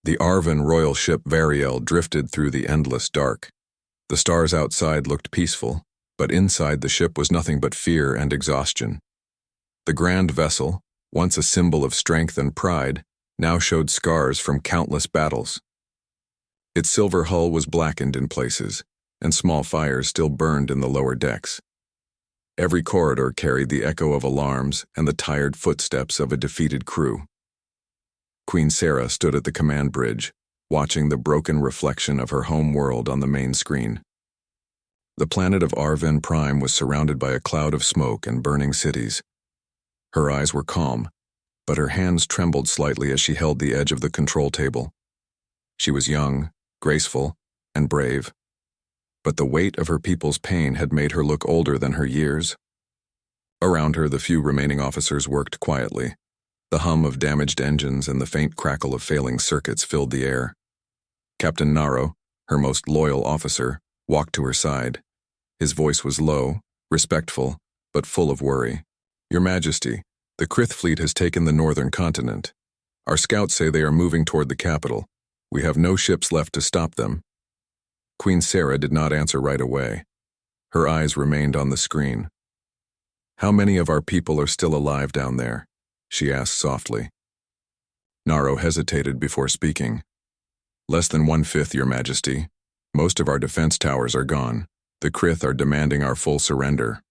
The Arvan royal ship Variel drifted through the endless dark. The stars outside looked peaceful, but inside the ship was nothing but fear and exhaustion. The grand vessel, once a symbol of strength and pride, now showed scars from countless battles. Its silver hull was blackened in places, and small fires still burned in the lower decks. Every corridor carried the echo of alarms and the tired footsteps of a defeated crew. Queen Sarah stood at the command bridge, watching the broken reflection of her home world on the main screen. The planet of Arvan Prime was surrounded by a cloud of smoke and burning cities. Her eyes were calm, but her hands trembled slightly as she held the edge of the control table. She was young, graceful, and brave, but the weight of her people's pain had made her look older than her years. Around her, the few remaining officers worked quietly. The hum of damaged engines and the faint crackle of failing circuits filled the air. Captain Naro, her most loyal officer, walked to her side. His voice was low, respectful, but full of worry. "Your Majesty, the Krith fleet has taken the northern continent. Our scouts say they are moving toward the capital. We have no ships left to stop them." Queen Sarah did not answer right away. Her eyes remained on the screen. "How many of our people are still alive down there?" she asked softly. Naro hesitated before speaking. "Less than 1/5, Your Majesty. Most of our defense towers are gone. The Krith are demanding our full surrender."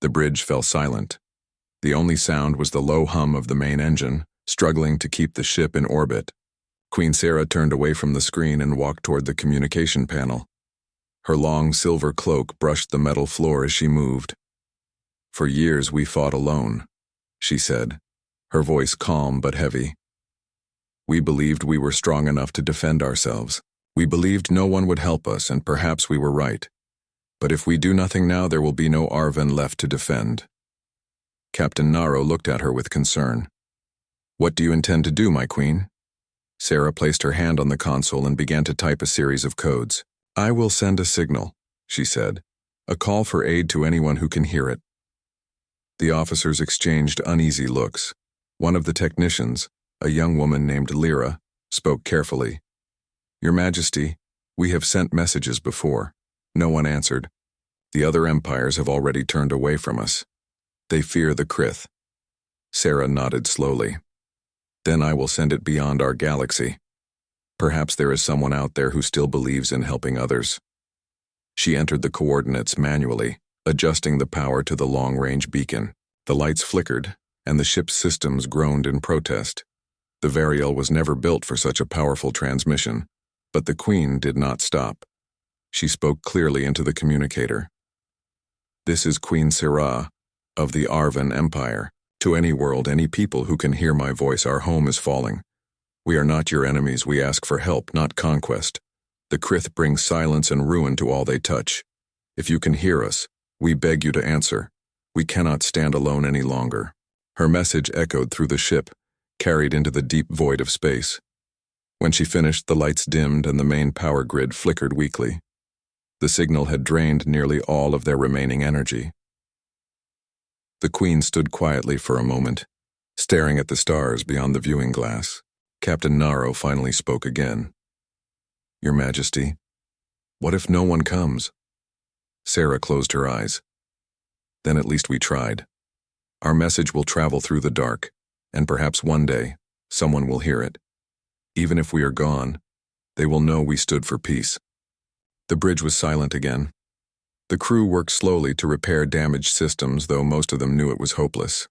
The bridge fell silent. The only sound was the low hum of the main engine, struggling to keep the ship in orbit. Queen Sarah turned away from the screen and walked toward the communication panel. Her long silver cloak brushed the metal floor as she moved. "For years we fought alone," she said, her voice calm but heavy. "We believed we were strong enough to defend ourselves. We believed no one would help us, and perhaps we were right. But if we do nothing now, there will be no Arvan left to defend." Captain Naro looked at her with concern. "What do you intend to do, my queen?" Sarah placed her hand on the console and began to type a series of codes. "I will send a signal," she said, "a call for aid to anyone who can hear it." The officers exchanged uneasy looks. One of the technicians, a young woman named Lyra, spoke carefully. "Your Majesty, we have sent messages before." No one answered. "The other empires have already turned away from us. They fear the Krith." Sarah nodded slowly. "Then I will send it beyond our galaxy. Perhaps there is someone out there who still believes in helping others." She entered the coordinates manually, adjusting the power to the long-range beacon. The lights flickered, and the ship's systems groaned in protest. The Variel was never built for such a powerful transmission, but the Queen did not stop. She spoke clearly into the communicator. "This is Queen Sarah of the Arvan Empire. To any world, any people who can hear my voice, our home is falling. We are not your enemies. We ask for help, not conquest. The Krith bring silence and ruin to all they touch. If you can hear us, we beg you to answer. We cannot stand alone any longer." Her message echoed through the ship, carried into the deep void of space. When she finished, the lights dimmed and the main power grid flickered weakly. The signal had drained nearly all of their remaining energy. The Queen stood quietly for a moment, staring at the stars beyond the viewing glass. Captain Naro finally spoke again. "Your Majesty, what if no one comes?" Sarah closed her eyes. "Then at least we tried. Our message will travel through the dark, and perhaps one day, someone will hear it. Even if we are gone, they will know we stood for peace." The bridge was silent again. The crew worked slowly to repair damaged systems, though most of them knew it was hopeless.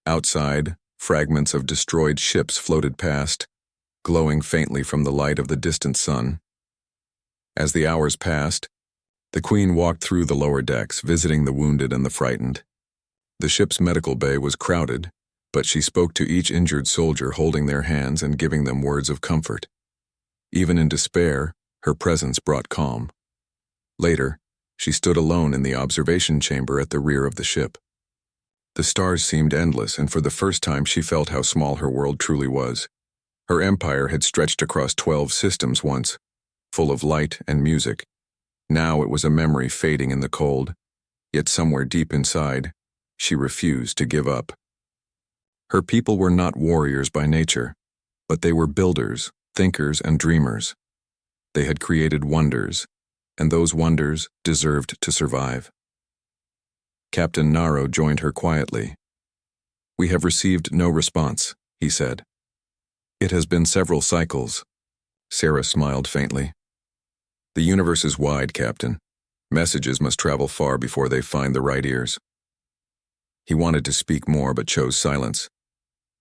Outside, fragments of destroyed ships floated past, glowing faintly from the light of the distant sun. As the hours passed, the Queen walked through the lower decks, visiting the wounded and the frightened. The ship's medical bay was crowded, but she spoke to each injured soldier, holding their hands and giving them words of comfort. Even in despair, her presence brought calm. Later, she stood alone in the observation chamber at the rear of the ship. The stars seemed endless, and for the first time she felt how small her world truly was. Her empire had stretched across 12 systems once, full of light and music. Now it was a memory fading in the cold, yet somewhere deep inside, she refused to give up. Her people were not warriors by nature, but they were builders, thinkers and dreamers. They had created wonders, and those wonders deserved to survive. Captain Naro joined her quietly. "We have received no response," he said. "It has been several cycles." Sarah smiled faintly. "The universe is wide, Captain. Messages must travel far before they find the right ears." He wanted to speak more but chose silence.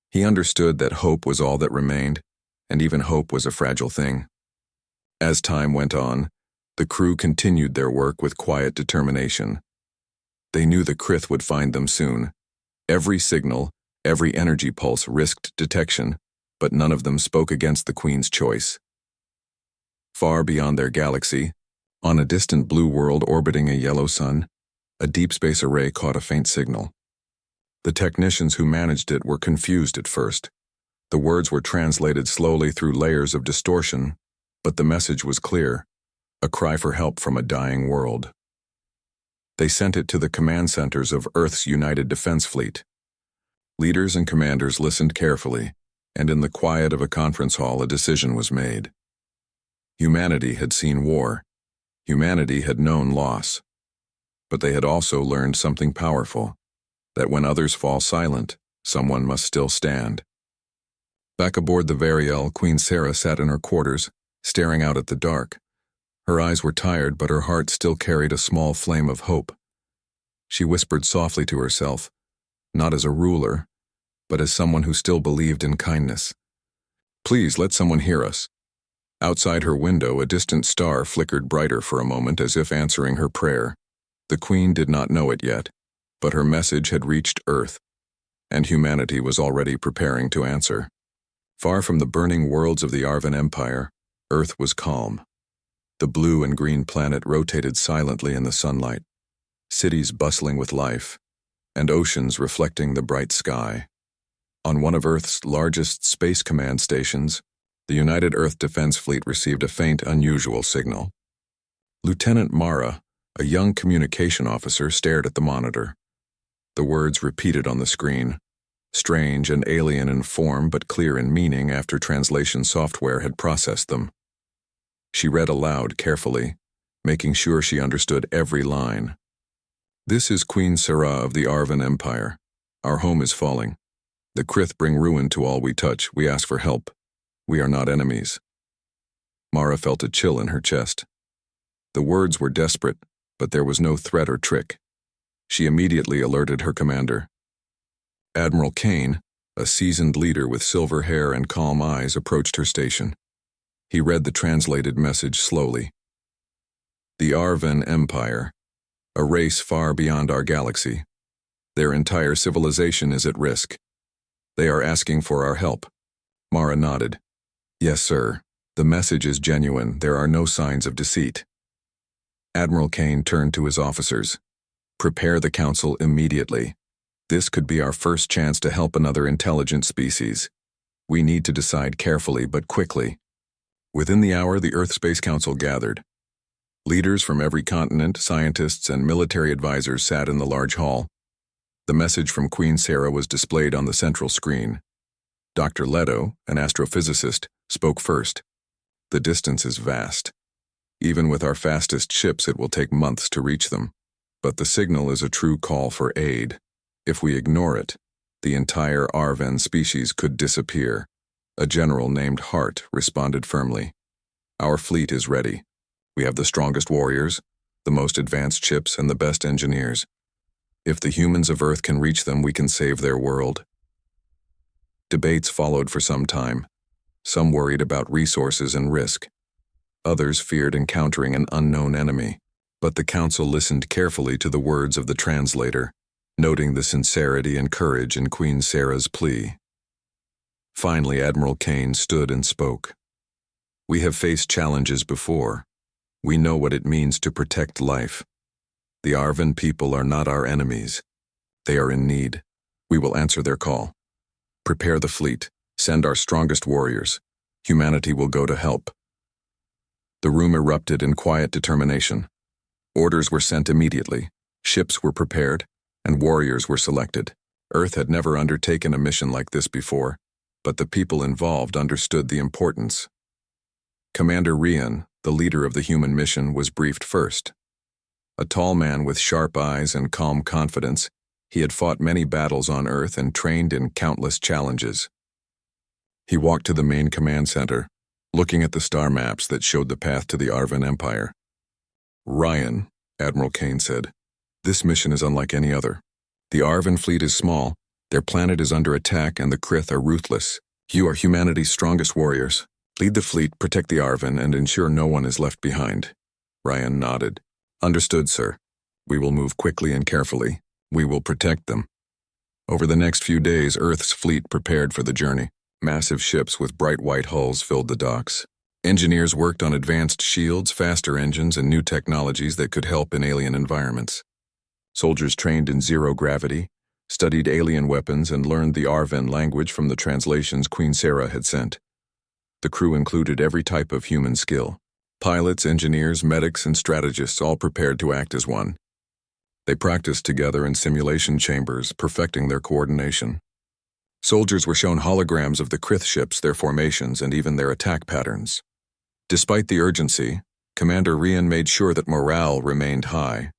He understood that hope was all that remained, and even hope was a fragile thing. As time went on, the crew continued their work with quiet determination. They knew the Krith would find them soon. Every signal, every energy pulse risked detection, but none of them spoke against the Queen's choice. Far beyond their galaxy, on a distant blue world orbiting a yellow sun, a deep space array caught a faint signal. The technicians who managed it were confused at first. The words were translated slowly through layers of distortion, but the message was clear, a cry for help from a dying world. They sent it to the command centers of Earth's United Defense Fleet. Leaders and commanders listened carefully, and in the quiet of a conference hall a decision was made. Humanity had seen war. Humanity had known loss. But they had also learned something powerful, that when others fall silent, someone must still stand. Back aboard the Variel, Queen Sarah sat in her quarters, staring out at the dark. Her eyes were tired, but her heart still carried a small flame of hope. She whispered softly to herself, not as a ruler, but as someone who still believed in kindness. "Please let someone hear us." Outside her window, a distant star flickered brighter for a moment as if answering her prayer. The Queen did not know it yet, but her message had reached Earth, and humanity was already preparing to answer. Far from the burning worlds of the Arvan Empire, Earth was calm. The blue and green planet rotated silently in the sunlight, cities bustling with life, and oceans reflecting the bright sky. On one of Earth's largest space command stations, the United Earth Defense Fleet received a faint, unusual signal. Lieutenant Mara, a young communication officer, stared at the monitor. The words repeated on the screen, strange and alien in form but clear in meaning after translation software had processed them. She read aloud carefully, making sure she understood every line. "This is Queen Sarah of the Arvan Empire. Our home is falling. The Krith bring ruin to all we touch. We ask for help. We are not enemies." Mara felt a chill in her chest. The words were desperate, but there was no threat or trick. She immediately alerted her commander. Admiral Kane, a seasoned leader with silver hair and calm eyes, approached her station. He read the translated message slowly. "The Arvan Empire, a race far beyond our galaxy. Their entire civilization is at risk. They are asking for our help." Mara nodded. "Yes, sir. The message is genuine. There are no signs of deceit." Admiral Kane turned to his officers. "Prepare the council immediately. This could be our first chance to help another intelligent species. We need to decide carefully but quickly." Within the hour, the Earth Space Council gathered. Leaders from every continent, scientists, and military advisors sat in the large hall. The message from Queen Sarah was displayed on the central screen. Dr. Leto, an astrophysicist, spoke first. "The distance is vast. Even with our fastest ships, it will take months to reach them. But the signal is a true call for aid. If we ignore it, the entire Arvan species could disappear." A general named Hart responded firmly. "Our fleet is ready. We have the strongest warriors, the most advanced ships, and the best engineers. If the humans of Earth can reach them, we can save their world." Debates followed for some time. Some worried about resources and risk. Others feared encountering an unknown enemy. But the council listened carefully to the words of the translator, noting the sincerity and courage in Queen Sarah's plea. Finally, Admiral Kane stood and spoke. "We have faced challenges before. We know what it means to protect life. The Arvan people are not our enemies. They are in need. We will answer their call. Prepare the fleet. Send our strongest warriors. Humanity will go to help." The room erupted in quiet determination. Orders were sent immediately. Ships were prepared, and warriors were selected. Earth had never undertaken a mission like this before, but the people involved understood the importance. Commander Rian, the leader of the human mission, was briefed first. A tall man with sharp eyes and calm confidence, he had fought many battles on Earth and trained in countless challenges. He walked to the main command center, looking at the star maps that showed the path to the Arvan Empire. "Ryan," Admiral Kane said, "this mission is unlike any other. The Arvan fleet is small, their planet is under attack, and the Krith are ruthless. You are humanity's strongest warriors. Lead the fleet, protect the Arvan, and ensure no one is left behind." Ryan nodded. "Understood, sir. We will move quickly and carefully. We will protect them." Over the next few days, Earth's fleet prepared for the journey. Massive ships with bright white hulls filled the docks. Engineers worked on advanced shields, faster engines, and new technologies that could help in alien environments. Soldiers trained in zero gravity, studied alien weapons, and learned the Arvan language from the translations Queen Sarah had sent. The crew included every type of human skill. Pilots, engineers, medics, and strategists all prepared to act as one. They practiced together in simulation chambers, perfecting their coordination. Soldiers were shown holograms of the Krith ships, their formations, and even their attack patterns. Despite the urgency, Commander Rian made sure that morale remained high.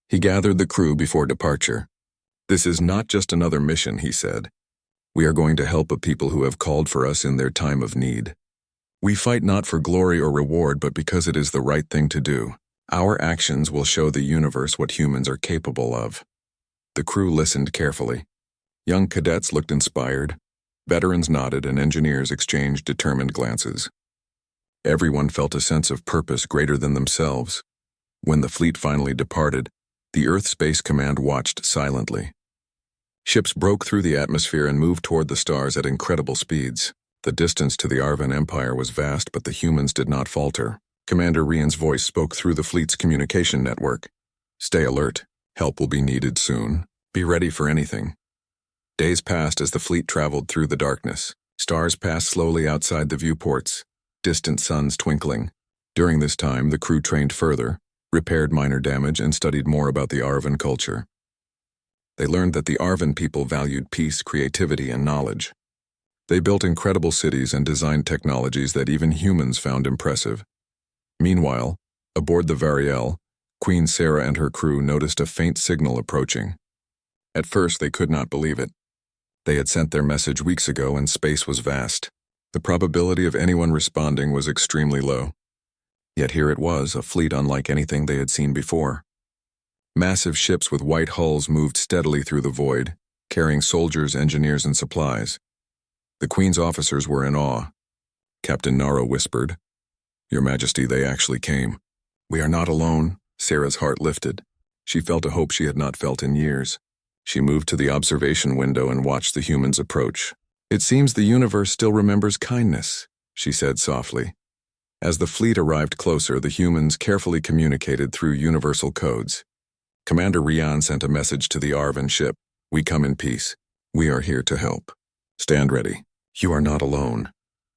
He gathered the crew before departure. "This is not just another mission," he said. "We are going to help a people who have called for us in their time of need. We fight not for glory or reward, but because it is the right thing to do. Our actions will show the universe what humans are capable of." The crew listened carefully. Young cadets looked inspired, veterans nodded, and engineers exchanged determined glances. Everyone felt a sense of purpose greater than themselves. When the fleet finally departed, the Earth Space Command watched silently. Ships broke through the atmosphere and moved toward the stars at incredible speeds. The distance to the Arvan Empire was vast, but the humans did not falter. Commander Rian's voice spoke through the fleet's communication network. "Stay alert. Help will be needed soon. Be ready for anything." Days passed as the fleet traveled through the darkness. Stars passed slowly outside the viewports, distant suns twinkling. During this time, the crew trained further, repaired minor damage, and studied more about the Arvan culture. They learned that the Arvan people valued peace, creativity, and knowledge. They built incredible cities and designed technologies that even humans found impressive. Meanwhile, aboard the Variel, Queen Sarah and her crew noticed a faint signal approaching. At first, they could not believe it. They had sent their message weeks ago, and space was vast. The probability of anyone responding was extremely low. Yet here it was, a fleet unlike anything they had seen before. Massive ships with white hulls moved steadily through the void, carrying soldiers, engineers, and supplies. The Queen's officers were in awe. Captain Naro whispered, "Your Majesty, they actually came." "We are not alone." Sarah's heart lifted. She felt a hope she had not felt in years. She moved to the observation window and watched the humans approach. "It seems the universe still remembers kindness," she said softly. As the fleet arrived closer, the humans carefully communicated through universal codes. Commander Rian sent a message to the Arvan ship. "We come in peace. We are here to help. Stand ready. You are not alone."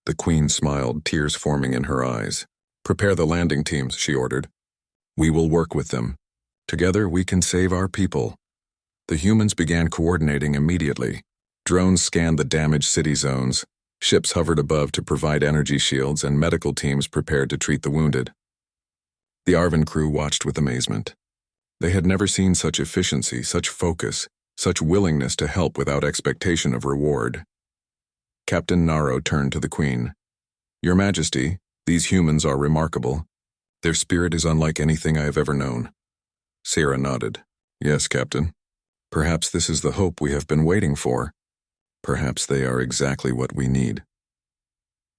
The Queen smiled, tears forming in her eyes. "Prepare the landing teams," she ordered. "We will work with them. Together we can save our people." The humans began coordinating immediately. Drones scanned the damaged city zones, ships hovered above to provide energy shields, and medical teams prepared to treat the wounded. The Arvan crew watched with amazement. They had never seen such efficiency, such focus, such willingness to help without expectation of reward. Captain Naro turned to the Queen. "Your Majesty, these humans are remarkable. Their spirit is unlike anything I have ever known." Sarah nodded. "Yes, Captain. Perhaps this is the hope we have been waiting for. Perhaps they are exactly what we need."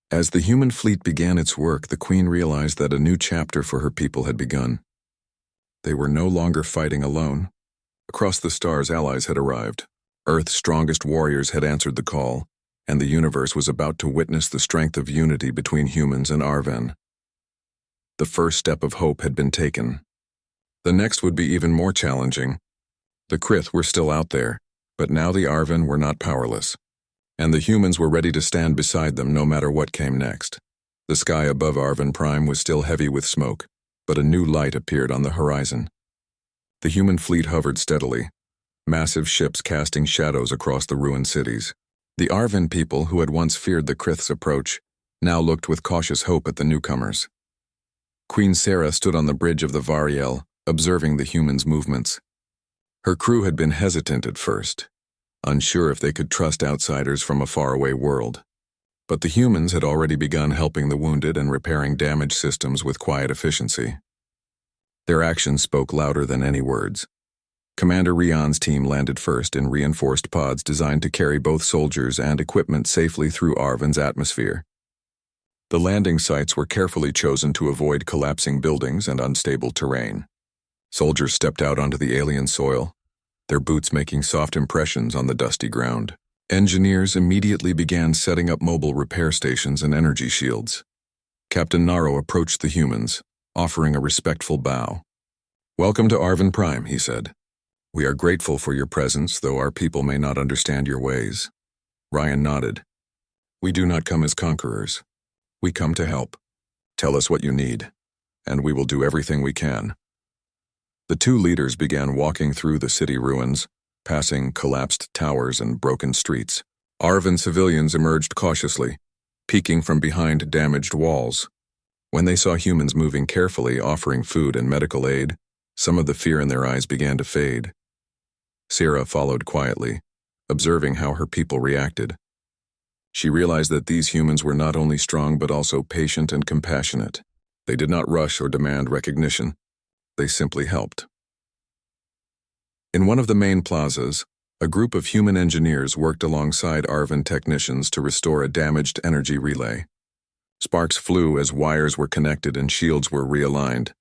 As the human fleet began its work, the Queen realized that a new chapter for her people had begun. They were no longer fighting alone. Across the stars, allies had arrived. Earth's strongest warriors had answered the call, and the universe was about to witness the strength of unity between humans and Arvan. The first step of hope had been taken. The next would be even more challenging. The Krith were still out there, but now the Arvan were not powerless, and the humans were ready to stand beside them no matter what came next. The sky above Arvan Prime was still heavy with smoke, but a new light appeared on the horizon. The human fleet hovered steadily, massive ships casting shadows across the ruined cities. The Arvan people, who had once feared the Krith's approach, now looked with cautious hope at the newcomers. Queen Sarah stood on the bridge of the Variel, observing the humans' movements. Her crew had been hesitant at first, unsure if they could trust outsiders from a faraway world. But the humans had already begun helping the wounded and repairing damaged systems with quiet efficiency. Their actions spoke louder than any words. Commander Rion's team landed first in reinforced pods designed to carry both soldiers and equipment safely through Arven's atmosphere. The landing sites were carefully chosen to avoid collapsing buildings and unstable terrain. Soldiers stepped out onto the alien soil, their boots making soft impressions on the dusty ground. Engineers immediately began setting up mobile repair stations and energy shields. Captain Naro approached the humans, offering a respectful bow. "Welcome to Arven Prime," he said. "We are grateful for your presence, though our people may not understand your ways." Ryan nodded. "We do not come as conquerors. We come to help. Tell us what you need, and we will do everything we can." The two leaders began walking through the city ruins, passing collapsed towers and broken streets. Arven civilians emerged cautiously, peeking from behind damaged walls. When they saw humans moving carefully, offering food and medical aid, some of the fear in their eyes began to fade. Sarah followed quietly, observing how her people reacted. She realized that these humans were not only strong but also patient and compassionate. They did not rush or demand recognition. They simply helped. In one of the main plazas, a group of human engineers worked alongside Arven technicians to restore a damaged energy relay. Sparks flew as wires were connected and shields were realigned.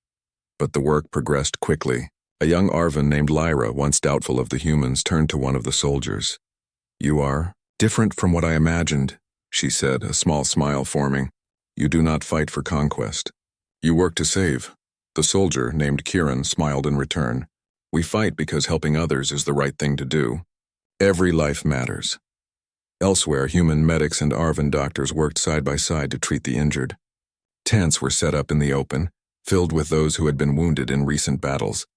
But the work progressed quickly. A young Arven named Lyra, once doubtful of the humans, turned to one of the soldiers. "You are different from what I imagined," she said, a small smile forming. "You do not fight for conquest. You work to save." The soldier, named Kieran, smiled in return. "We fight because helping others is the right thing to do. Every life matters." Elsewhere, human medics and Arven doctors worked side by side to treat the injured. Tents were set up in the open, filled with those who had been wounded in recent battles.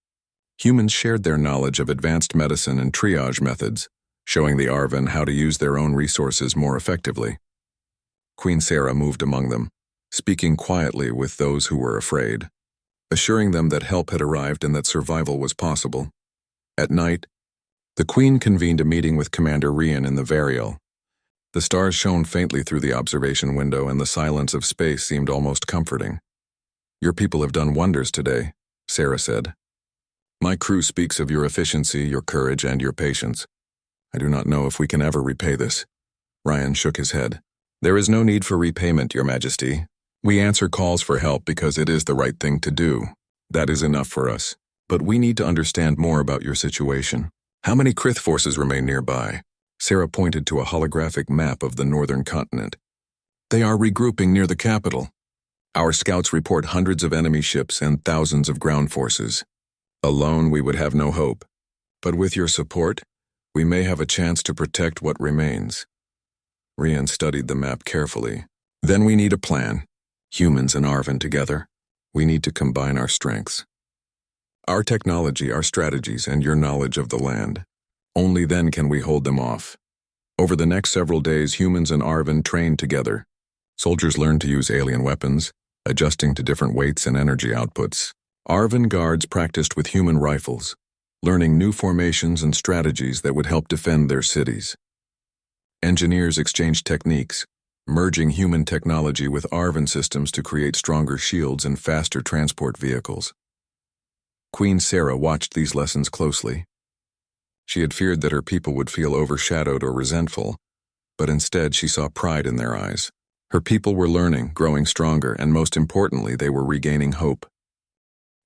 Humans shared their knowledge of advanced medicine and triage methods, showing the Arven how to use their own resources more effectively. Queen Sarah moved among them, speaking quietly with those who were afraid, assuring them that help had arrived and that survival was possible. At night, the Queen convened a meeting with Commander Rian in the Variel. The stars shone faintly through the observation window, and the silence of space seemed almost comforting. "Your people have done wonders today," Sarah said. "My crew speaks of your efficiency, your courage, and your patience. I do not know if we can ever repay this." Ryan shook his head. "There is no need for repayment, Your Majesty. We answer calls for help because it is the right thing to do. That is enough for us. But we need to understand more about your situation. How many Krith forces remain nearby?" Sarah pointed to a holographic map of the northern continent. "They are regrouping near the capital. Our scouts report hundreds of enemy ships and thousands of ground forces. Alone, we would have no hope. But with your support, we may have a chance to protect what remains." Rian studied the map carefully. "Then we need a plan. Humans and Arven together. We need to combine our strengths. Our technology, our strategies, and your knowledge of the land. Only then can we hold them off." Over the next several days, humans and Arven trained together. Soldiers learned to use alien weapons, adjusting to different weights and energy outputs. Arven guards practiced with human rifles, learning new formations and strategies that would help defend their cities. Engineers exchanged techniques, merging human technology with Arven systems to create stronger shields and faster transport vehicles. Queen Sarah watched these lessons closely. She had feared that her people would feel overshadowed or resentful, but instead she saw pride in their eyes. Her people were learning, growing stronger, and most importantly, they were regaining hope.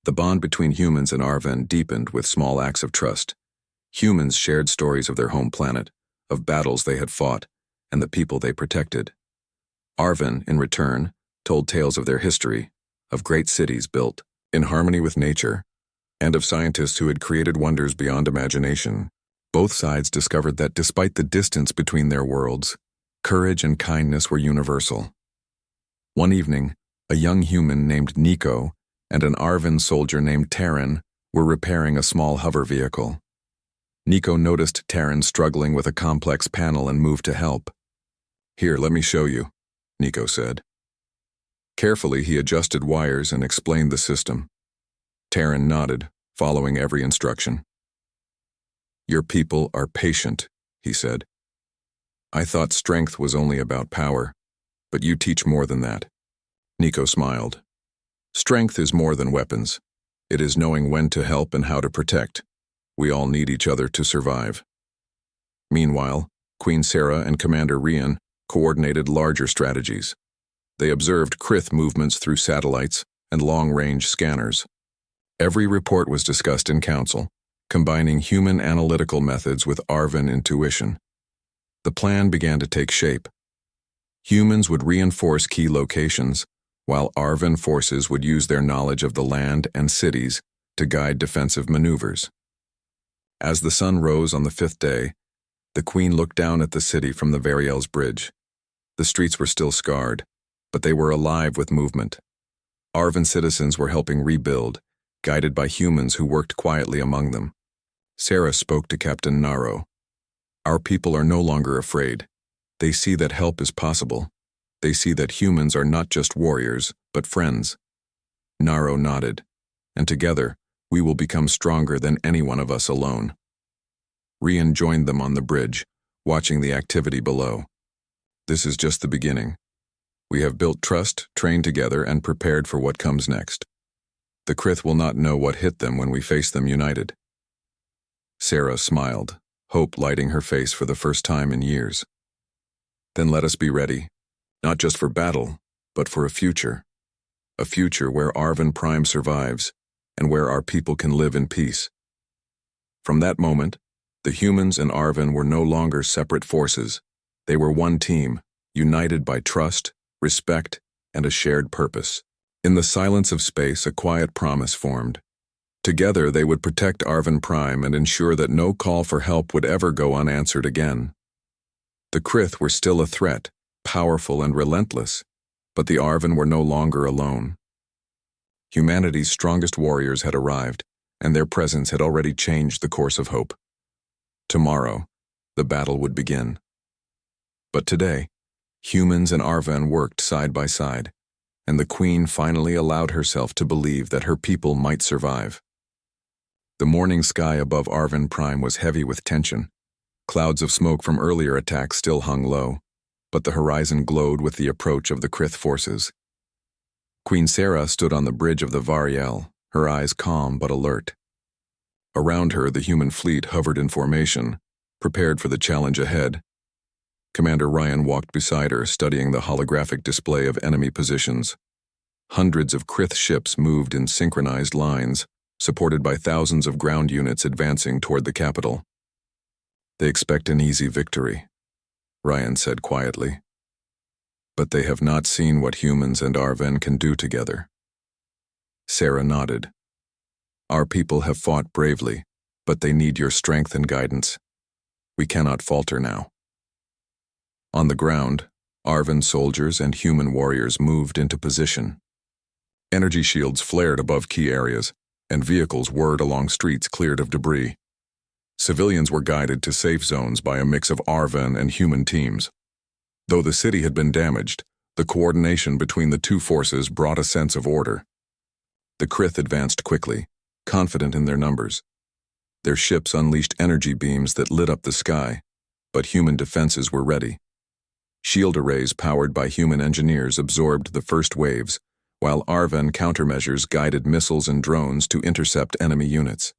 The bond between humans and Arven deepened with small acts of trust. Humans shared stories of their home planet, of battles they had fought, and the people they protected. Arven, in return, told tales of their history, of great cities built in harmony with nature, and of scientists who had created wonders beyond imagination. Both sides discovered that despite the distance between their worlds, courage and kindness were universal. One evening, a young human named Nico and an Arven soldier named Terran were repairing a small hover vehicle. Nico noticed Terran struggling with a complex panel and moved to help. "Here, let me show you." Nico said. Carefully, he adjusted wires and explained the system. Terran nodded, following every instruction. Your people are patient, he said. I thought strength was only about power, but you teach more than that. Nico smiled. Strength is more than weapons. It is knowing when to help and how to protect. We all need each other to survive. Meanwhile, Queen Sarah and Commander Rian coordinated larger strategies. They observed Krith movements through satellites and long-range scanners. Every report was discussed in council, combining human analytical methods with Arvan intuition. The plan began to take shape. Humans would reinforce key locations, while Arvan forces would use their knowledge of the land and cities to guide defensive maneuvers. As the sun rose on the 5th day, the Queen looked down at the city from the Variel's bridge. The streets were still scarred, but they were alive with movement. Arvan citizens were helping rebuild, guided by humans who worked quietly among them. Sarah spoke to Captain Naro. Our people are no longer afraid. They see that help is possible. They see that humans are not just warriors, but friends. Naro nodded, and together, we will become stronger than any one of us alone. Rian joined them on the bridge, watching the activity below. This is just the beginning. We have built trust, trained together, and prepared for what comes next. The Krith will not know what hit them when we face them united. Sarah smiled, hope lighting her face for the first time in years. Then let us be ready, not just for battle, but for a future where Arvan Prime survives, and where our people can live in peace. From that moment, the humans and Arvan were no longer separate forces. They were one team, united by trust, respect, and a shared purpose. In the silence of space, a quiet promise formed. Together, they would protect Arvan Prime and ensure that no call for help would ever go unanswered again. The Krith were still a threat, powerful and relentless, but the Arvan were no longer alone. Humanity's strongest warriors had arrived, and their presence had already changed the course of hope. Tomorrow, the battle would begin. But today, humans and Arvan worked side by side, and the Queen finally allowed herself to believe that her people might survive. The morning sky above Arvan Prime was heavy with tension. Clouds of smoke from earlier attacks still hung low, but the horizon glowed with the approach of the Krith forces. Queen Sarah stood on the bridge of the Variel, her eyes calm but alert. Around her, the human fleet hovered in formation, prepared for the challenge ahead. Commander Ryan walked beside her, studying the holographic display of enemy positions. Hundreds of Krith ships moved in synchronized lines, supported by thousands of ground units advancing toward the capital. They expect an easy victory, Ryan said quietly. But they have not seen what humans and Arvan can do together. Sarah nodded. Our people have fought bravely, but they need your strength and guidance. We cannot falter now. On the ground, Arvan soldiers and human warriors moved into position. Energy shields flared above key areas, and vehicles whirred along streets cleared of debris. Civilians were guided to safe zones by a mix of Arvan and human teams. Though the city had been damaged, the coordination between the two forces brought a sense of order. The Krith advanced quickly, confident in their numbers. Their ships unleashed energy beams that lit up the sky, but human defenses were ready. Shield arrays powered by human engineers absorbed the first waves, while Arvan countermeasures guided missiles and drones to intercept enemy units.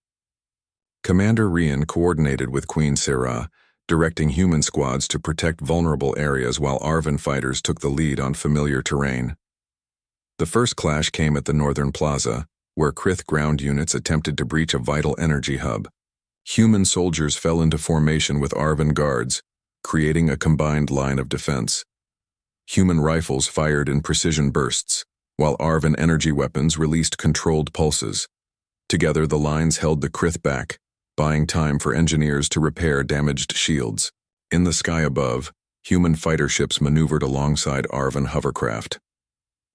Commander Rian coordinated with Queen Sarah, directing human squads to protect vulnerable areas while Arvan fighters took the lead on familiar terrain. The first clash came at the northern plaza, where Krith ground units attempted to breach a vital energy hub. Human soldiers fell into formation with Arvan guards, creating a combined line of defense. Human rifles fired in precision bursts, while Arvan energy weapons released controlled pulses. Together, the lines held the Krith back, buying time for engineers to repair damaged shields. In the sky above, human fighter ships maneuvered alongside Arvan hovercraft.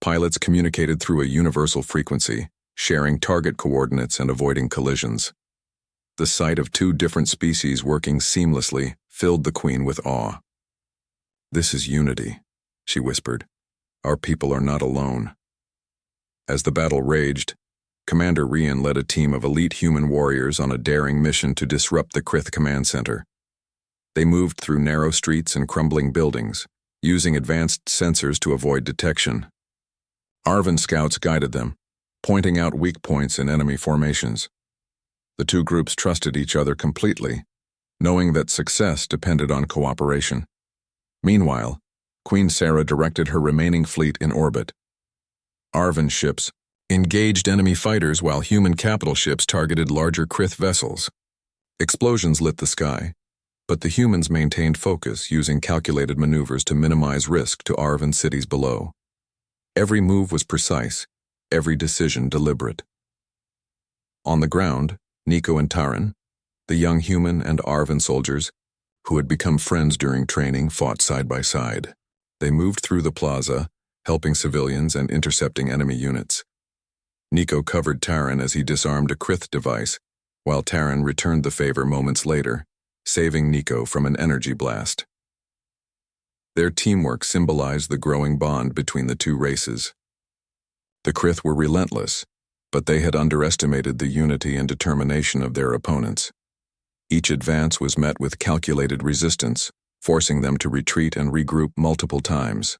Pilots communicated through a universal frequency, sharing target coordinates and avoiding collisions. The sight of two different species working seamlessly filled the Queen with awe. This is unity, she whispered. Our people are not alone. As the battle raged, Commander Rian led a team of elite human warriors on a daring mission to disrupt the Krith command center. They moved through narrow streets and crumbling buildings, using advanced sensors to avoid detection. Arvan scouts guided them, pointing out weak points in enemy formations. The two groups trusted each other completely, knowing that success depended on cooperation. Meanwhile, Queen Sarah directed her remaining fleet in orbit. Arvan ships engaged enemy fighters while human capital ships targeted larger Krith vessels. Explosions lit the sky, but the humans maintained focus, using calculated maneuvers to minimize risk to Arvan cities below. Every move was precise, every decision deliberate. On the ground, Nico and Taran, the young human and Arvan soldiers, who had become friends during training, fought side by side. They moved through the plaza, helping civilians and intercepting enemy units. Nico covered Taran as he disarmed a Krith device, while Taran returned the favor moments later, saving Nico from an energy blast. Their teamwork symbolized the growing bond between the two races. The Krith were relentless, but they had underestimated the unity and determination of their opponents. Each advance was met with calculated resistance, forcing them to retreat and regroup multiple times.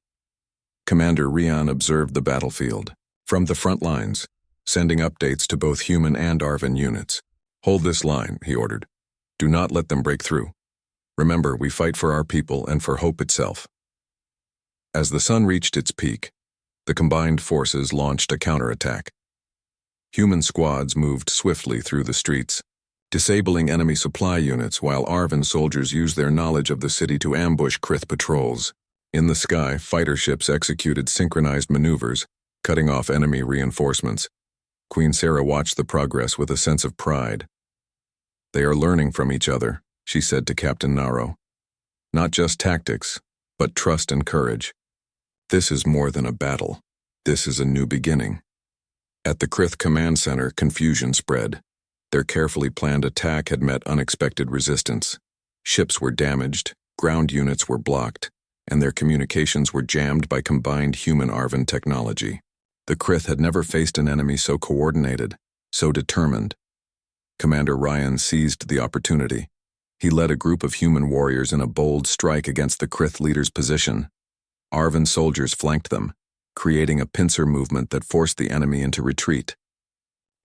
Commander Rian observed the battlefield from the front lines, sending updates to both human and Arvan units. Hold this line, he ordered. Do not let them break through. Remember, we fight for our people and for hope itself. As the sun reached its peak, the combined forces launched a counterattack. Human squads moved swiftly through the streets, disabling enemy supply units while Arvan soldiers used their knowledge of the city to ambush Krith patrols. In the sky, fighter ships executed synchronized maneuvers, cutting off enemy reinforcements. Queen Sarah watched the progress with a sense of pride. They are learning from each other, she said to Captain Naro. Not just tactics, but trust and courage. This is more than a battle. This is a new beginning. At the Krith command center, confusion spread. Their carefully planned attack had met unexpected resistance. Ships were damaged, ground units were blocked, and their communications were jammed by combined human-Arvan technology. The Krith had never faced an enemy so coordinated, so determined. Commander Rian seized the opportunity. He led a group of human warriors in a bold strike against the Krith leader's position. Arvan soldiers flanked them, creating a pincer movement that forced the enemy into retreat.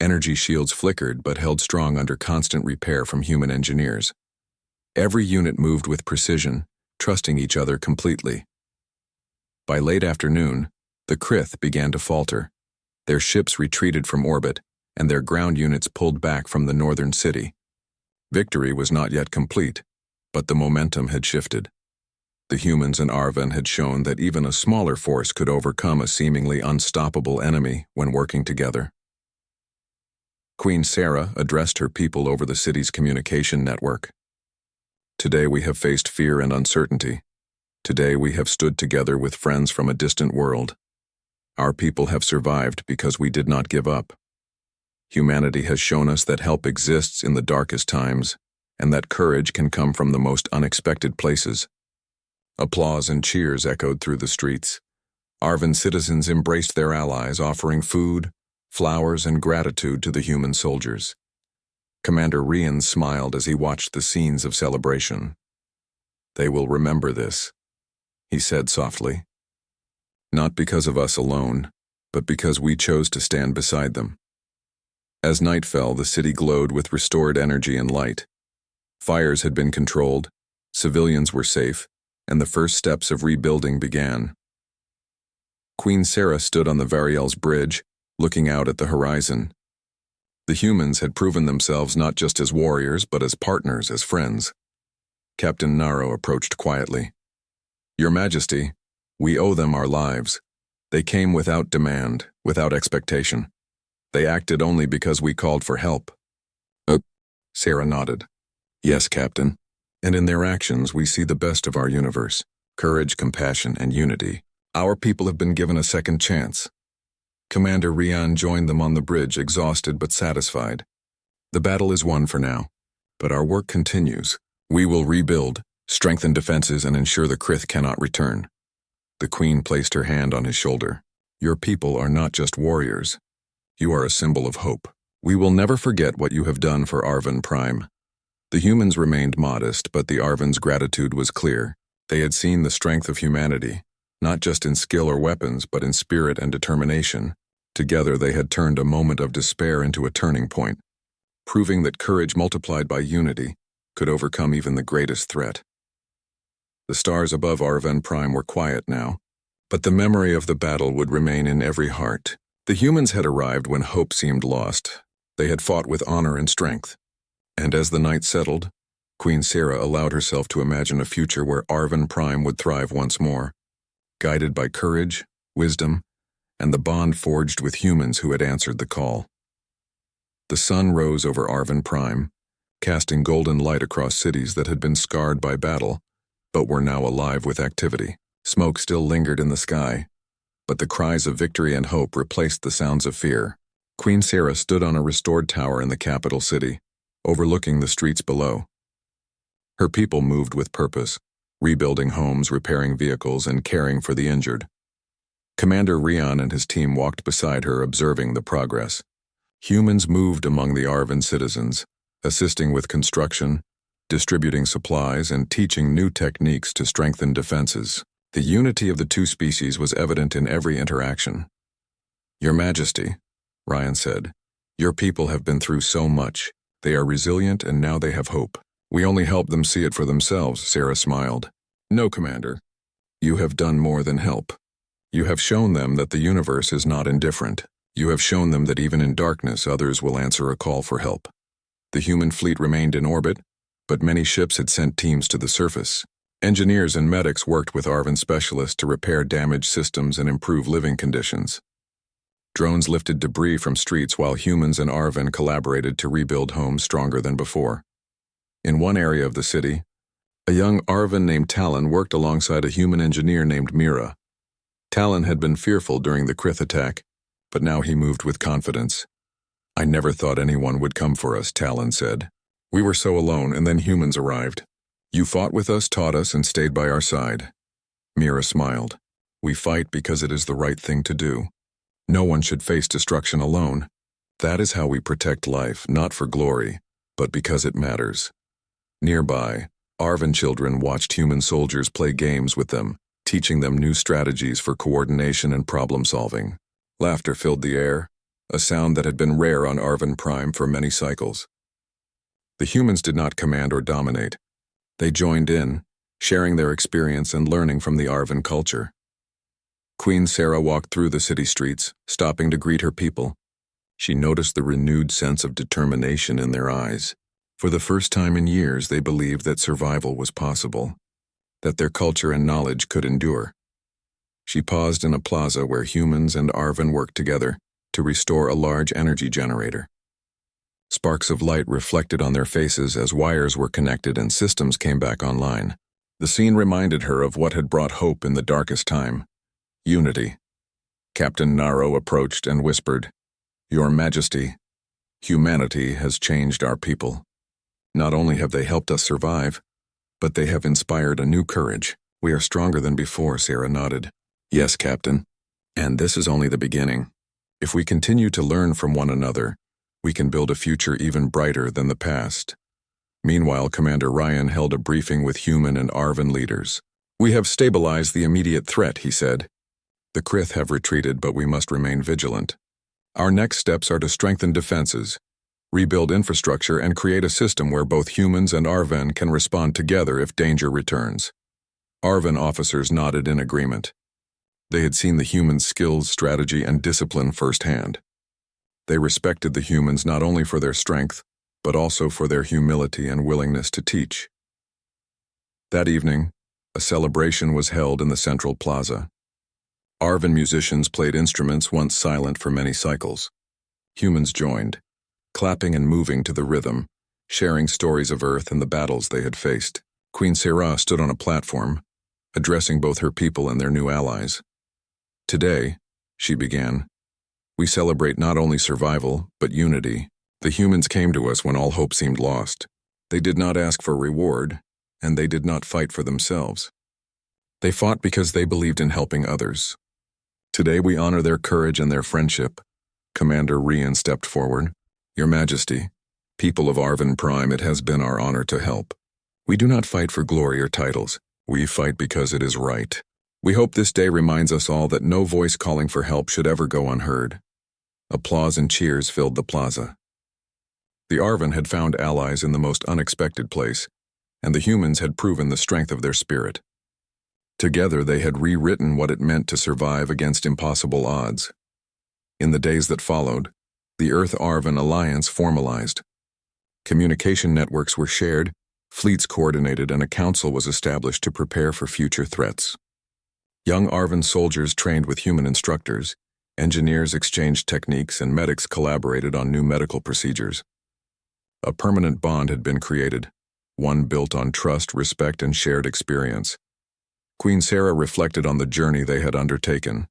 Energy shields flickered but held strong under constant repair from human engineers. Every unit moved with precision, trusting each other completely. By late afternoon, the Krith began to falter. Their ships retreated from orbit, and their ground units pulled back from the northern city. Victory was not yet complete, but the momentum had shifted. The humans and Arvan had shown that even a smaller force could overcome a seemingly unstoppable enemy when working together. Queen Sarah addressed her people over the city's communication network. Today we have faced fear and uncertainty. Today we have stood together with friends from a distant world. Our people have survived because we did not give up. Humanity has shown us that help exists in the darkest times, and that courage can come from the most unexpected places. Applause and cheers echoed through the streets. Arvan citizens embraced their allies, offering food, flowers, and gratitude to the human soldiers. Commander Rian smiled as he watched the scenes of celebration. They will remember this, he said softly. Not because of us alone, but because we chose to stand beside them. As night fell, the city glowed with restored energy and light. Fires had been controlled, civilians were safe, and the first steps of rebuilding began. Queen Sarah stood on the Variel's bridge, looking out at the horizon. The humans had proven themselves not just as warriors, but as partners, as friends. Captain Naro approached quietly. Your Majesty, we owe them our lives. They came without demand, without expectation. They acted only because we called for help. Sarah nodded. Yes, Captain. And in their actions we see the best of our universe. Courage, compassion, and unity. Our people have been given a second chance. Commander Rian joined them on the bridge, exhausted but satisfied. The battle is won for now, but our work continues. We will rebuild, strengthen defenses, and ensure the Krith cannot return. The queen placed her hand on his shoulder. Your people are not just warriors. You are a symbol of hope. We will never forget what you have done for Arvin Prime. The humans remained modest, but the Arvin's gratitude was clear. They had seen the strength of humanity, not just in skill or weapons, but in spirit and determination. Together they had turned a moment of despair into a turning point, proving that courage multiplied by unity could overcome even the greatest threat. The stars above Arvin Prime were quiet now, but the memory of the battle would remain in every heart. The humans had arrived when hope seemed lost. They had fought with honor and strength. And as the night settled, Queen Sarah allowed herself to imagine a future where Arvin Prime would thrive once more, guided by courage, wisdom, and the bond forged with humans who had answered the call. The sun rose over Arvin Prime, casting golden light across cities that had been scarred by battle, but were now alive with activity. Smoke still lingered in the sky, but the cries of victory and hope replaced the sounds of fear. Queen Sarah stood on a restored tower in the capital city, overlooking the streets below. Her people moved with purpose, rebuilding homes, repairing vehicles, and caring for the injured. Commander Rion and his team walked beside her, observing the progress. Humans moved among the Arvin citizens, assisting with construction, distributing supplies, and teaching new techniques to strengthen defenses. The unity of the two species was evident in every interaction. Your Majesty, Rion said, your people have been through so much. They are resilient and now they have hope. We only help them see it for themselves, Sarah smiled. No, Commander. You have done more than help. You have shown them that the universe is not indifferent. You have shown them that even in darkness others will answer a call for help. The human fleet remained in orbit, but many ships had sent teams to the surface. Engineers and medics worked with Arvin specialists to repair damaged systems and improve living conditions. Drones lifted debris from streets while humans and Arvin collaborated to rebuild homes stronger than before. In one area of the city, a young Arvin named Talon worked alongside a human engineer named Mira. Talon had been fearful during the Krith attack, but now he moved with confidence. I never thought anyone would come for us, Talon said. We were so alone, and then humans arrived. You fought with us, taught us, and stayed by our side. Mira smiled. We fight because it is the right thing to do. No one should face destruction alone. That is how we protect life, not for glory, but because it matters. Nearby, Arvin children watched human soldiers play games with them, teaching them new strategies for coordination and problem-solving. Laughter filled the air, a sound that had been rare on Arvin Prime for many cycles. The humans did not command or dominate. They joined in, sharing their experience and learning from the Arvin culture. Queen Sarah walked through the city streets, stopping to greet her people. She noticed the renewed sense of determination in their eyes. For the first time in years, they believed that survival was possible, that their culture and knowledge could endure. She paused in a plaza where humans and Arvin worked together to restore a large energy generator. Sparks of light reflected on their faces as wires were connected and systems came back online. The scene reminded her of what had brought hope in the darkest time. Unity. Captain Naro approached and whispered, Your Majesty, humanity has changed our people. Not only have they helped us survive, but they have inspired a new courage. We are stronger than before, Sarah nodded. Yes, Captain. And this is only the beginning. If we continue to learn from one another, we can build a future even brighter than the past. Meanwhile, Commander Rion held a briefing with human and Arvin leaders. We have stabilized the immediate threat, he said. The Krith have retreated, but we must remain vigilant. Our next steps are to strengthen defenses, rebuild infrastructure, and create a system where both humans and Arvin can respond together if danger returns. Arvin officers nodded in agreement. They had seen the humans' skills, strategy, and discipline firsthand. They respected the humans not only for their strength, but also for their humility and willingness to teach. That evening, a celebration was held in the central plaza. Arvin musicians played instruments once silent for many cycles. Humans joined, clapping and moving to the rhythm, sharing stories of Earth and the battles they had faced. Queen Sarah stood on a platform, addressing both her people and their new allies. Today, she began, we celebrate not only survival, but unity. The humans came to us when all hope seemed lost. They did not ask for reward, and they did not fight for themselves. They fought because they believed in helping others. Today we honor their courage and their friendship. Commander Rian stepped forward. Your Majesty, people of Arvin Prime, it has been our honor to help. We do not fight for glory or titles. We fight because it is right. We hope this day reminds us all that no voice calling for help should ever go unheard. Applause and cheers filled the plaza. The Arvin had found allies in the most unexpected place, and the humans had proven the strength of their spirit. Together they had rewritten what it meant to survive against impossible odds. In the days that followed, the Earth-Arvin alliance formalized. Communication networks were shared, fleets coordinated, and a council was established to prepare for future threats. Young Arvin soldiers trained with human instructors, engineers exchanged techniques, and medics collaborated on new medical procedures. A permanent bond had been created, one built on trust, respect, and shared experience. Queen Sarah reflected on the journey they had undertaken.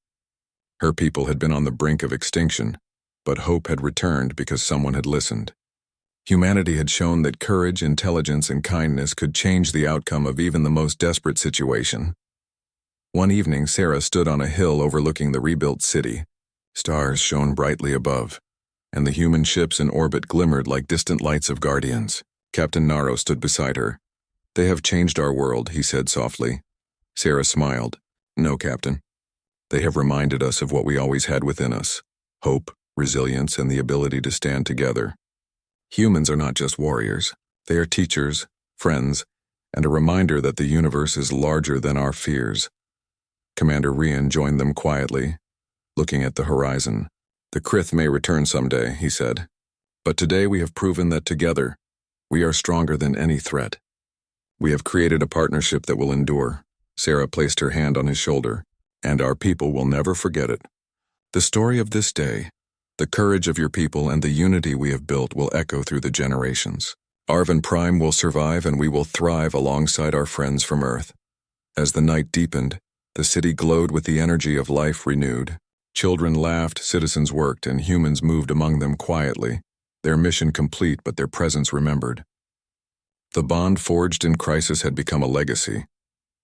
Her people had been on the brink of extinction, but hope had returned because someone had listened. Humanity had shown that courage, intelligence, and kindness could change the outcome of even the most desperate situation. One evening, Sarah stood on a hill overlooking the rebuilt city. Stars shone brightly above, and the human ships in orbit glimmered like distant lights of guardians. Captain Naro stood beside her. They have changed our world, he said softly. Sarah smiled. No, Captain. They have reminded us of what we always had within us: hope, resilience, and the ability to stand together. Humans are not just warriors. They are teachers, friends, and a reminder that the universe is larger than our fears. Commander Rian joined them quietly, looking at the horizon. The Krith may return someday, he said. But today we have proven that together, we are stronger than any threat. We have created a partnership that will endure. Sarah placed her hand on his shoulder, and our people will never forget it. The story of this day, the courage of your people, and the unity we have built will echo through the generations. Arvin Prime will survive, and we will thrive alongside our friends from Earth. As the night deepened, the city glowed with the energy of life renewed. Children laughed, citizens worked, and humans moved among them quietly, their mission complete but their presence remembered. The bond forged in crisis had become a legacy.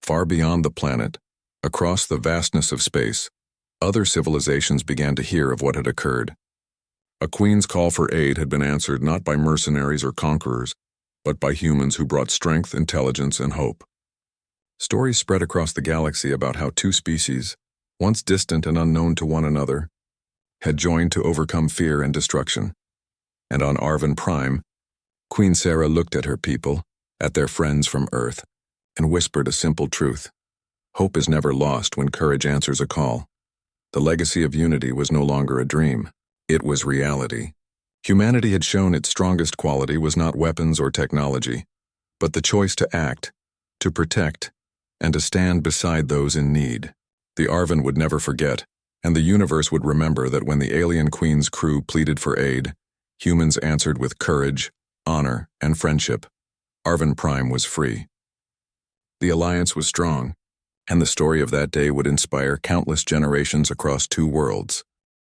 Far beyond the planet, across the vastness of space, other civilizations began to hear of what had occurred. A queen's call for aid had been answered not by mercenaries or conquerors, but by humans who brought strength, intelligence, and hope. Stories spread across the galaxy about how two species, once distant and unknown to one another, had joined to overcome fear and destruction. And on Arvin Prime, Queen Sarah looked at her people, at their friends from Earth, and whispered a simple truth. Hope is never lost when courage answers a call. The legacy of unity was no longer a dream. It was reality. Humanity had shown its strongest quality was not weapons or technology, but the choice to act, to protect, and to stand beside those in need. The Arvin would never forget, and the universe would remember that when the alien queen's crew pleaded for aid, humans answered with courage, honor, and friendship. Arvin Prime was free. The alliance was strong, and the story of that day would inspire countless generations across two worlds.